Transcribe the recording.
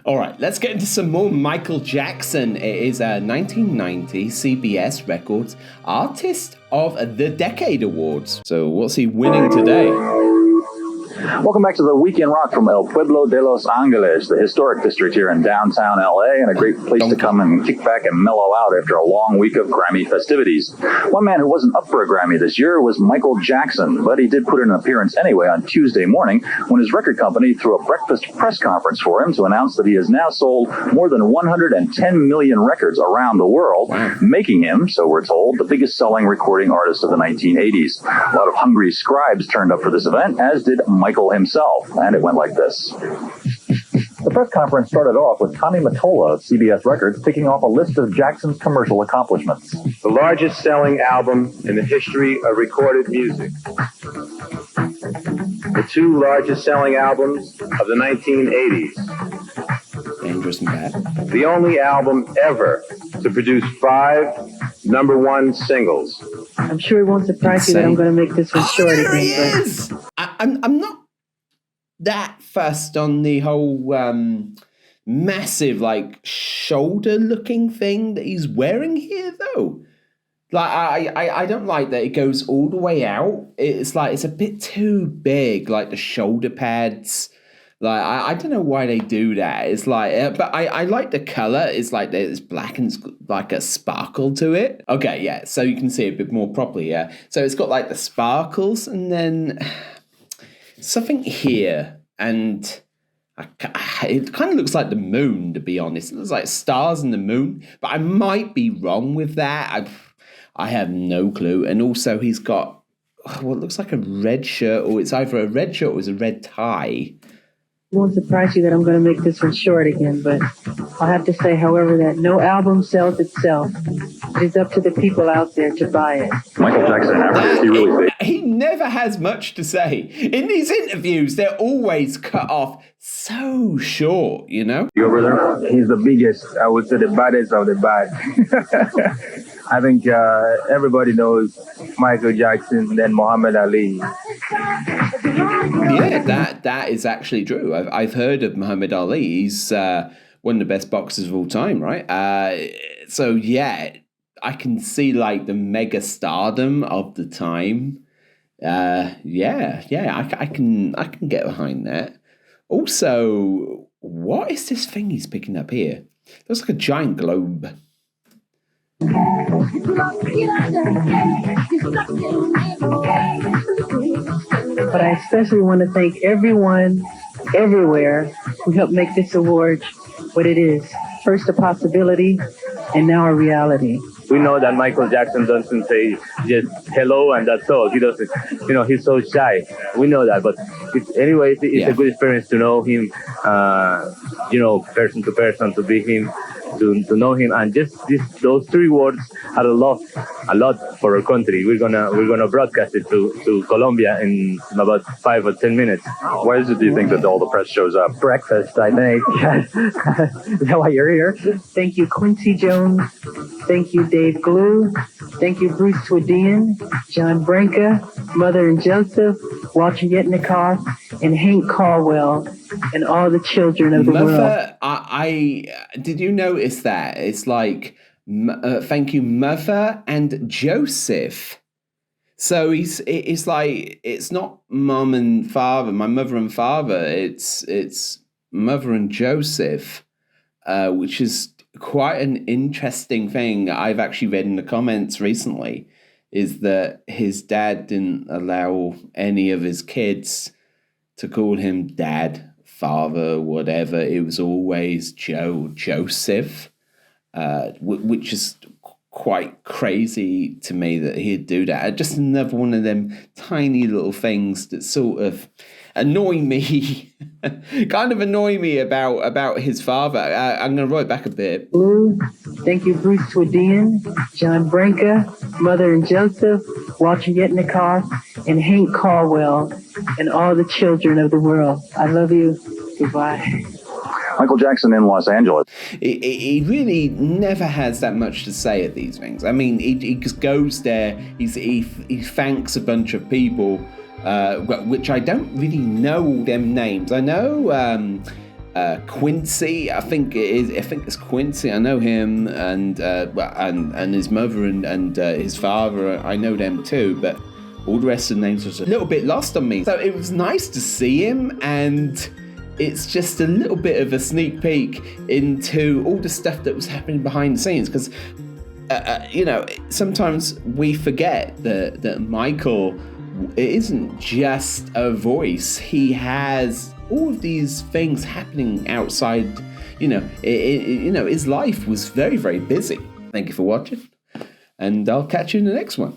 All right, let's get into some more Michael Jackson. It is a 1990 CBS Records Artist of the Decade Awards. So what's he winning today? Welcome back to the Weekend Rock from El Pueblo de Los Angeles, the historic district here in downtown LA, and a great place to come and kick back and mellow out after a long week of Grammy festivities. One man who wasn't up for a Grammy this year was Michael Jackson, but he did put in an appearance anyway on Tuesday morning when his record company threw a breakfast press conference for him to announce that he has now sold more than 110 million records around the world, making him, so we're told, the biggest selling recording artist of the 1980s. A lot of hungry scribes turned up for this event, as did Michael himself, and it went like this. The press conference started off with Tommy Mottola of CBS Records ticking off a list of Jackson's commercial accomplishments. The largest selling album in the history of recorded music. The two largest selling albums of the 1980s. Dangerous and bad. The only album ever to produce 5 number one singles. I'm sure it won't surprise you that I'm going to make this one short there again. He is. I'm not that fussed on the whole massive shoulder looking thing that he's wearing here though. I don't like that it goes all the way out. It's a bit too big, like the shoulder pads. I don't know why they do that. It's but I like the color. It's like there's black and it's like a sparkle to it. Okay, yeah, so you can see it a bit more properly, yeah. So it's got like the sparkles and then something here, and it kind of looks like the moon, to be honest. It looks like stars and the moon, but I might be wrong with that. I have no clue. And also he's got what looks like a red shirt, or it's either a red shirt or it's a red tie. It won't surprise you that I'm going to make this one short again, but I'll have to say, however, that no album sells itself. It is up to the people out there to buy it. Michael Jackson, he never has much to say. In these interviews, they're always cut off so short, you know? You over there? He's the biggest, I would say the baddest of the bad. I think everybody knows Michael Jackson, then Muhammad Ali. Yeah, that is actually true. I've heard of Muhammad Ali. He's one of the best boxers of all time, right? So yeah, I can see the mega stardom of the time. I can get behind that. Also, what is this thing he's picking up here? It looks like a giant globe. But I especially want to thank everyone, everywhere, who helped make this award what it is. First a possibility, and now a reality. We know that Michael Jackson doesn't say just hello and that's all. He doesn't, he's so shy. We know that, but it's a good experience to know him, person to person, to be him, to know him, and just those 3 words had a lot for our country. We're gonna broadcast it to Colombia in about 5 or 10 minutes. Why is it, do you think, that all the press shows up? Breakfast, I think. Is that why you're here? Thank you, Quincy Jones. Thank you, Dave Glue. Thank you, Bruce Swedian, John Branca, Mother and Joseph, Walter Yetnikoff, and Hank Caldwell, and all the children of the world. Did you notice that? It's thank you, Mother and Joseph. So it's not mum and father, my mother and father. It's Mother and Joseph, which is quite an interesting thing I've actually read in the comments recently, is that his dad didn't allow any of his kids to call him dad, father, whatever. It was always Joseph, which is quite crazy to me that he'd do that. Just another one of them tiny little things that sort of annoy me, about his father. I'm going to write back a bit. Thank you, Bruce Swedian, John Branca, Mother and Joseph, Walter Yetnikoff, and Hank Caldwell, and all the children of the world. I love you. Goodbye. Michael Jackson in Los Angeles. He really never has that much to say at these things. I mean, he just goes there, he thanks a bunch of people, which I don't really know them names. I know Quincy, I think it is. I think it's Quincy. I know him, and his mother and his father. I know them too, but all the rest of the names was a little bit lost on me. So it was nice to see him, and it's just a little bit of a sneak peek into all the stuff that was happening behind the scenes. Because sometimes we forget that Michael isn't just a voice. He has all of these things happening outside. His life was very, very busy. Thank you for watching, and I'll catch you in the next one.